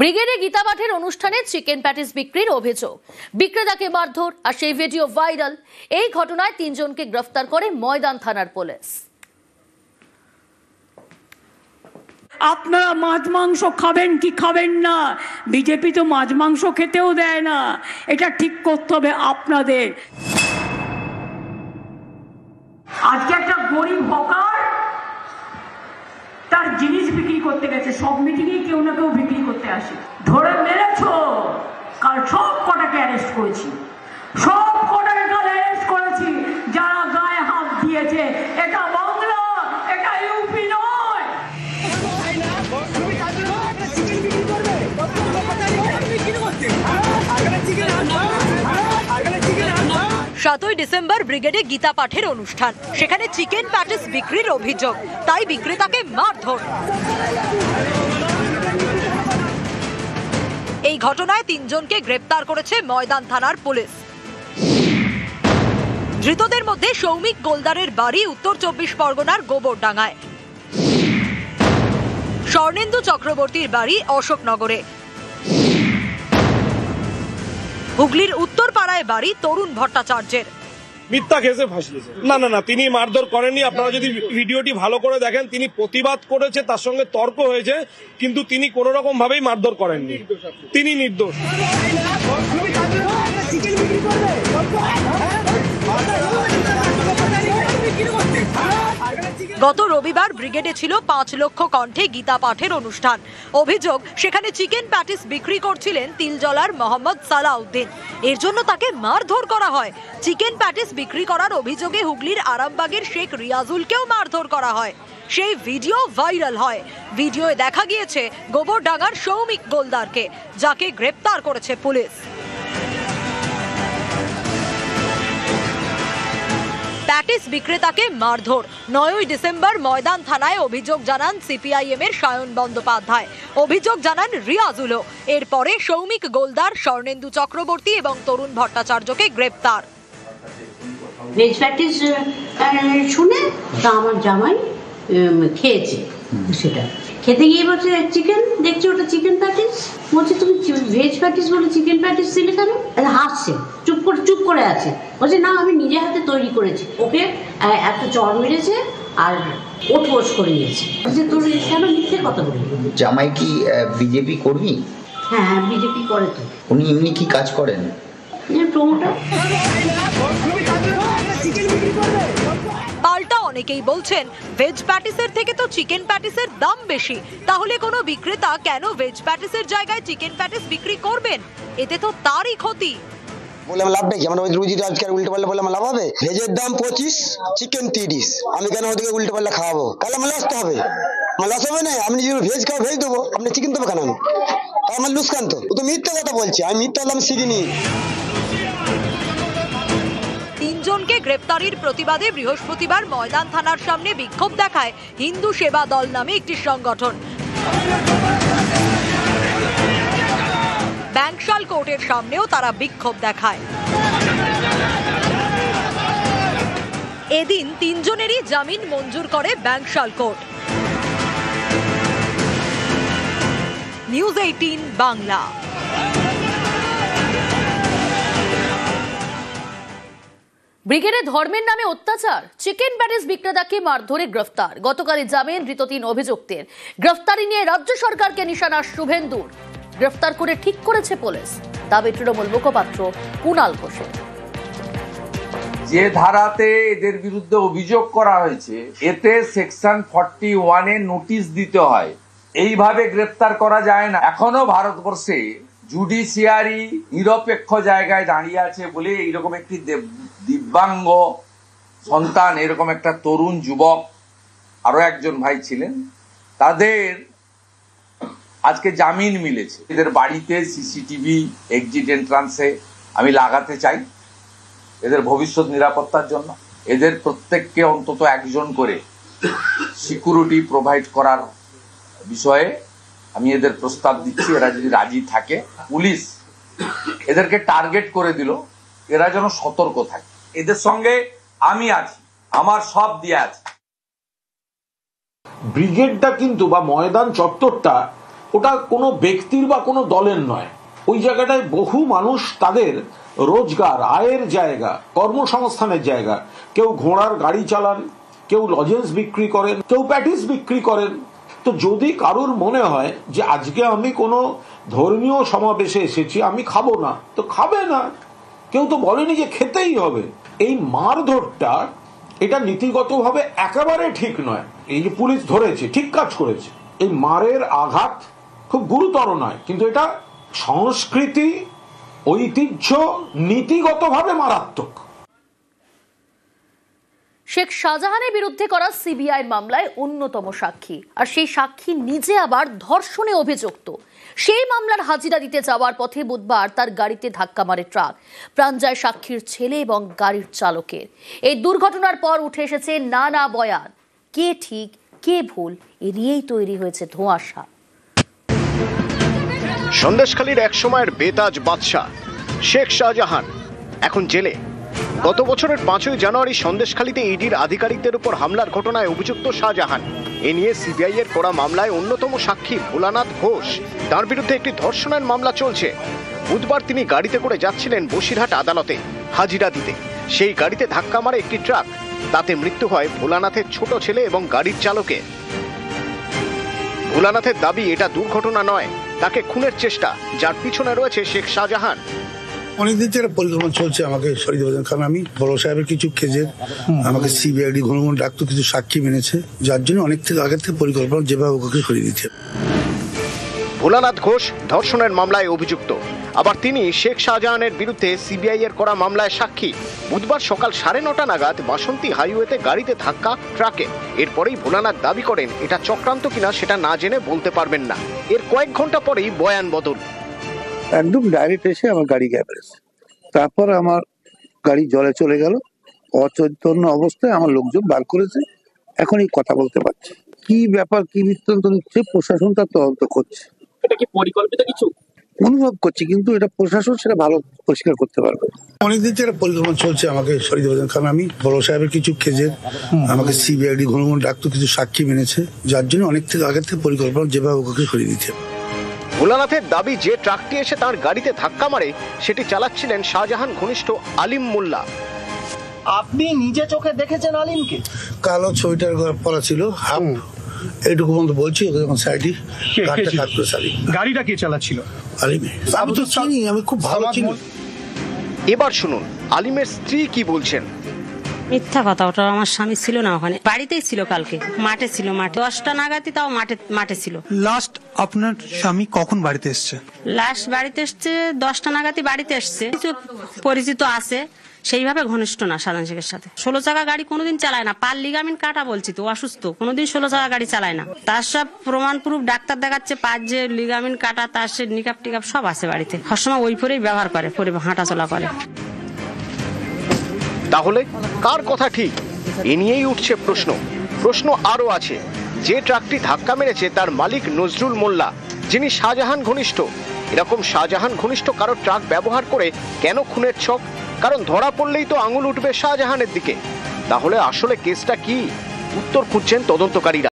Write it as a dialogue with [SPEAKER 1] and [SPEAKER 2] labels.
[SPEAKER 1] ব্রিগেডে গীতা পাঠের অনুষ্ঠানে চিকেন প্যাটিস বিক্রির অভিযোগ, বিক্রেতাকে মারধর আর সেই ভিডিও ভাইরাল। এই ঘটনায় 3 জনকে গ্রেফতার করে ময়দান থানার পুলিশ।
[SPEAKER 2] আপনারা মাছ মাংস খাবেন কি খাবেন না, বিজেপি তো মাছ মাংস খেতেও দেয় না, এটা ঠিক করতে হবে আপনাদের। আজকে একটা গরিব হকার তার জিনিস বিক্রি করতে গেছে, সব মিটিংয়ে কেউ না কেউ বিক্রি করতে আসে, ধরে মেরেছো। কাল সব কটাকে অ্যারেস্ট করেছি, সব কটাকে কাল অ্যারেস্ট করেছি যারা গায়ে হাত দিয়েছে। এটা বাংলা, এটা ইউপি নয়।
[SPEAKER 3] 7ই ডিসেম্বর ব্রিগেডে গীতা পাঠের অনুষ্ঠান, সেখানে চিকেন প্যাটিস বিক্রির অভিযোগ, তাই বিক্রেতাকে মারধর। এই ঘটনায় 3 জনকে গ্রেপ্তার করেছে ময়দান থানার পুলিশ। ধৃতদের মধ্যে সৌমিক গোলদারের বাড়ি উত্তর 24 পরগনার গোবরডাঙ্গায়, স্বর্ণেন্দু চক্রবর্তীর বাড়ি অশোকনগরে, হুগলির উত্তরপাড়ায় বাড়ি তরুণ ভট্টাচার্যের।
[SPEAKER 4] মিথ্যা কেসে ফাঁসিয়েছে। না না না, তিনি মারধর করেননি। আপনারা যদি ভিডিওটি ভালো করে দেখেন, তিনি প্রতিবাদ করেছে, তার সঙ্গে তর্ক হয়েছে, কিন্তু তিনি কোন রকম ভাবেই মারধর করেননি। তিনি নির্দোষ।
[SPEAKER 3] গত রবিবার ব্রিগেডে ছিল 5 লক্ষ কণ্ঠে গীতা পাঠের অনুষ্ঠান। অভিযোগ, সেখানে চিকেন প্যাটিস বিক্রি করছিলেন তিলজলার মোহাম্মদ সালাউদ্দিন। এর জন্য তাকে মারধর করা হয়। চিকেন প্যাটিস বিক্রি করার অভিযোগে হুগলির আরামবাগের শেখ রিয়াজুলকেও মারধর করা হয়। সেই ভিডিও ভাইরাল হয়। ভিডিওয়ে দেখা গিয়েছে গোবরডাঙ্গার সৌমিক গোলদারকে, যাকে গ্রেপ্তার করেছে পুলিশ। প্যাটিস বিক্রেতাকে মারধর। 9ই ডিসেম্বর ময়দান থানায় অভিযোগ জানান সিপিআইএম এর সায়ন বন্দ্যোপাধ্যায়, অভিযোগ জানান রিয়াজুলও। এরপরে সৌমিক গোলদার, স্বর্ণেন্দু চক্রবর্তী এবং তরুণ ভট্টাচার্যকে গ্রেপ্তার।
[SPEAKER 5] ভেজ প্যাটিস শুনে তা আমার জামাই খেয়েছে, সেটা খেতে গিয়ে বলছে চিকেন, দেখছি ওটা চিকেন প্যাটিস, বলছে তুমি ভেজ প্যাটিস বলে চিকেন প্যাটিস দিলে কেন? হাসছে, চুপ করে আছে, বলছে না আমি নিজে হাতে তৈরি করেছি। ওকে একটা চড় মেরেছে আর ওঠবোস করে নিয়েছে। বলছে তোর কেন মিথ্যে কথা বলি?
[SPEAKER 6] জামাই কি বিজেপি কর্মী?
[SPEAKER 5] হ্যাঁ বিজেপি করে তো।
[SPEAKER 6] উনি এমনি কি কাজ করেন?
[SPEAKER 5] প্রমোটার।
[SPEAKER 3] পাল্টা অনেকেই বলছেন, ভেজ প্যাটিসের থেকে তো চিকেন প্যাটিসের দাম বেশি, তাহলে কোনো বিক্রেতা কেন ভেজ প্যাটিসের জায়গায় চিকেন প্যাটিস বিক্রি করবেন? এতে তো তারই ক্ষতি।
[SPEAKER 7] বললাম লাভ নেই, আমরা রুজি আজকে উল্টো পাল্লা বললাম লাভ হবে? ভেজের দাম 25, চিকেন 30, আমি কেন ওদিকে উল্টো পাল্লা খাওয়াবো? তাহলে আমার লস তো হবে। আমার লস হবে না? আপনি যদি ভেজ খাও ভেজ দেবো, আপনি চিকেন দেবো কেন? আমি আমার লুসকান তো। ও তো মিথ্যা কথা বলছে, আমি মিথ্যা হলাম শিখিনি।
[SPEAKER 3] 3 জনকে গ্রেপ্তারির প্রতিবাদে বৃহস্পতিবার ময়দান থানার সামনে বিক্ষোভ দেখায় হিন্দু সেবা দল নামে একটি সংগঠন। ব্যাংকশাল কোর্টের সামনেও তারা বিক্ষোভ দেখায়। এদিন 3 জনেরই জামিন মঞ্জুর করে ব্যাংকশাল কোর্ট। নিউজ 18 বাংলা।
[SPEAKER 1] ব্রিগেডে ধর্মের নামে অত্যাচার, চিকেন প্যাটিস বিক্রেতাকে মারধরে গ্রেফতার। গতকালই জামিন ধৃত 3 অভিযুক্তের। গ্রেফতারি নিয়ে রাজ্য সরকারকে নিশানা শুভেন্দুর। গ্রেফতার করে ঠিক করেছে পুলিশ, দাবি তৃণমূল মুখপাত্র কুণাল ঘোষের।
[SPEAKER 8] যে ধারাতে এদের বিরুদ্ধে অভিযোগ করা হয়েছে, এতে সেকশন 41 এ নোটিশ দিতে হয়। এইভাবে গ্রেফতার করা যায় না। এখনো ভারতবর্ষে জুডিশিয়ারি নিরপেক্ষ জায়গায় দাঁড়িয়ে আছে বলে এইরকম একটি দিব্যাঙ্গ সন্তান, এরকম একটা তরুণ যুবক, আরো একজন ভাই ছিলেন, তাদের আজকে জামিন মিলেছে। এদের বাড়িতে সিসিটিভি এক্সিট এন্ট্রান্সে আমি লাগাতে চাই, এদের ভবিষ্যৎ নিরাপত্তার জন্য। এদের প্রত্যেককে অন্তত একজন করে সিকিউরিটি প্রোভাইড করার বিষয়ে আমি এদের প্রস্তাব দিচ্ছি। এরা যদি রাজি থাকে, পুলিশ এদেরকে টার্গেট করে দিল, এরা যেন সতর্ক থাকে। এদের সঙ্গে আমি আছি, আমার সব দিয়ে আছে।
[SPEAKER 9] ব্রিগেডটা কিন্তু বা ময়দান চত্বরটা ওটা কোনো ব্যক্তির বা কোনো দলের নয়। ওই জায়গাটায় বহু মানুষ তাদের রোজগার, আয়ের জায়গা, কর্মসংস্থানের জায়গা। কেউ ঘোড়ার গাড়ি চালান, কেউ লজেন্স বিক্রি করেন, কেউ প্যাটিস বিক্রি করেন। তো যদি কারুর মনে হয় যে আজকে আমি কোনো ধর্মীয় সমাবেশে এসেছি, আমি খাবো না, তো খাবে না। কেউ তো বলেনি যে খেতেই হবে। এই মারধরটা এটা নীতিগতভাবে একেবারে ঠিক নয়। এই যে পুলিশ ধরেছে, ঠিক কাজ করেছে। এই মারের আঘাত খুব গুরুতর নয়, কিন্তু এটা সংস্কৃতি, ঐতিহ্য, নীতিগতভাবে মারাত্মক।
[SPEAKER 1] শেখ শাহজাহানের বিরুদ্ধে করা সিবিআই মামলায় অন্যতম সাক্ষী, আর সেই সাক্ষী নিজে আবার ধর্ষণে অভিযুক্ত। সেই মামলার হাজিরা দিতে যাওয়ার পথে বুধবার তার গাড়িতে ধাক্কা মারে ট্রাক। প্রাণ যায় সাক্ষীর ছেলে এবং গাড়ির চালকের। এই দুর্ঘটনার পর উঠে এসেছে নানা বয়ান। কে ঠিক কে ভুল, এ নিয়েই তৈরি হয়েছে ধোঁয়াশা।
[SPEAKER 10] সন্দেশখালীর এক সময়ের বেতাজ বাদশা শেখ শাহজাহান এখন জেলে। গত বছরের 5ই জানুয়ারি সন্দেশখালীতে ইডির আধিকারিকদের উপর হামলার ঘটনায় অভিযুক্ত শাহজাহান। এ নিয়ে সিবিআই এর করা মামলায় অন্যতম সাক্ষী ভোলানাথ ঘোষ, তার বিরুদ্ধে একটি ধর্ষণের মামলা চলছে। বুধবার তিনি গাড়িতে করে যাচ্ছিলেন বসিরহাট আদালতে হাজিরা দিতে। সেই গাড়িতে ধাক্কা মারে একটি ট্রাক। তাতে মৃত্যু হয় ভোলানাথের ছোট ছেলে এবং গাড়ির চালকের। ভোলানাথের দাবি এটা দুর্ঘটনা নয়, তাকে খুনের চেষ্টা, যার পিছনে রয়েছে শেখ শাহজাহান।
[SPEAKER 11] অনেকদিন থেকে পরিকল্পনা চলছে আমাকে সরিয়ে দেওয়ার, কারণ আমি বড় সাহেবের কিছু কেজের আমাকে সিবিআইডি ঘন ঘন ডাকতো, কিছু সাক্ষী মেনেছে, যার জন্য অনেক থেকে আগের থেকে পরিকল্পনা যেভাবে ওকে সরিয়ে দিচ্ছে।
[SPEAKER 10] ভোলানাথ ঘোষ ধর্ষণের মামলায় অভিযুক্ত, আবার তিনি শেখ শাহজাহানের বিরুদ্ধে সিবিআই এর করা মামলায় সাক্ষী। বুধবার সকাল 9:30 নাগাদ বাসন্তী হাইওয়েতে গাড়িতে ধাক্কা ট্রাকে। এরপরেই ভোলানাথ দাবি করেন এটা চক্রান্ত কিনা সেটা না জেনে বলতে পারবেন না। এর কয়েক ঘন্টা পরেই বয়ান বদল।
[SPEAKER 12] একদম ডাইরেক্ট এসে আমার গাড়ি গ্যারেজে, তারপর আমার গাড়ি জলে চলে গেল। অচৈতন্য অবস্থায় আমার লোকজন বার করেছে। এখনই কথা বলতে পারছি। কি ব্যাপার, কি বৃত্তান্ত নিচ্ছে, প্রশাসন তার তদন্ত করছে।
[SPEAKER 13] এটা কি পরিকল্পিত কিছু
[SPEAKER 12] অনুভব করছি, কিন্তু এটা প্রশাসন সেটা ভালো পরিষ্কার করতে পারবে।
[SPEAKER 11] অনেকদিন থেকে পরিকল্পনা চলছে আমাকে সরিয়ে দেওয়ার, কারণ আমি বড় সাহেবের কিছু কেজের আমাকে সিবিআইডি ঘন ঘন ডাকতো, কিছু সাক্ষী মেনেছে, যার জন্য অনেক থেকে আগের থেকে পরিকল্পনা যেভাবে ওকে সরিয়ে দিচ্ছে।
[SPEAKER 10] ভোলানাথের দাবি যে ট্রাকটি এসে তার গাড়িতে ধাক্কা মারে সেটি চালাচ্ছিলেন শাহজাহান ঘনিষ্ঠ আলিম মোল্লা।
[SPEAKER 13] আপনি নিজে চোখে দেখেছেন আলিমকে?
[SPEAKER 11] কালো সোয়েটার পরা ছিল, হাফ এইটুকু পর্যন্ত বলছি। সাইডে
[SPEAKER 13] গাড়িটা কে চালাচ্ছিল?
[SPEAKER 11] আলিমে। আমি তো চিনি, আমি খুব ভালো চিনি।
[SPEAKER 10] এবার শুনুন আলিমের স্ত্রী কি বলছেন।
[SPEAKER 14] মিথ্যা কথা, ওটা আমার স্বামী ছিল না ওখানে, বাড়িতেই ছিল, কালকে মাঠে ছিল, মাঠে 10টা নাগাদই, তাও মাঠে ছিল।
[SPEAKER 15] লাস্ট আপনার স্বামী কখন বাড়িতে এসছে?
[SPEAKER 14] লাস্ট বাড়িতে এসছে 10টা নাগাদই বাড়িতে এসছে। কিছু পরিচিত আছে, সেইভাবে ঘনিষ্ঠ না সাধারণ শেখের সাথে। 16 চাকা গাড়ি কোনোদিন চালায় না, পার লিগামেন্ট কাটা, বলছি তো অসুস্থ, কোনোদিন 16 চাকা গাড়ি চালায় না। তার সব প্রমাণ প্রুফ ডাক্তার দেখাচ্ছে, পার যে লিগামেন্ট কাটা, তার সে নিকাপ টিকাপ সব আছে বাড়িতে। সবসময় ওই পরেই ব্যবহার করে, পরে হাঁটা চলা করে।
[SPEAKER 10] তাহলে কার কথা ঠিক, এ নিয়েই উঠছে প্রশ্ন আরো আছে। যে ট্রাকটি ধাক্কা মেরেছে তার মালিক নজরুল মোল্লা, যিনি শাহজাহান ঘনিষ্ঠ। এরকম শাহজাহান ঘনিষ্ঠ কারো ট্রাক ব্যবহার করে কেন খুনের ছক? কারণ ধরা পড়লেই তো আঙুল উঠবে শাহজাহানের দিকে। তাহলে আসলে কেসটা কি? উত্তর খুঁজছেন তদন্তকারীরা।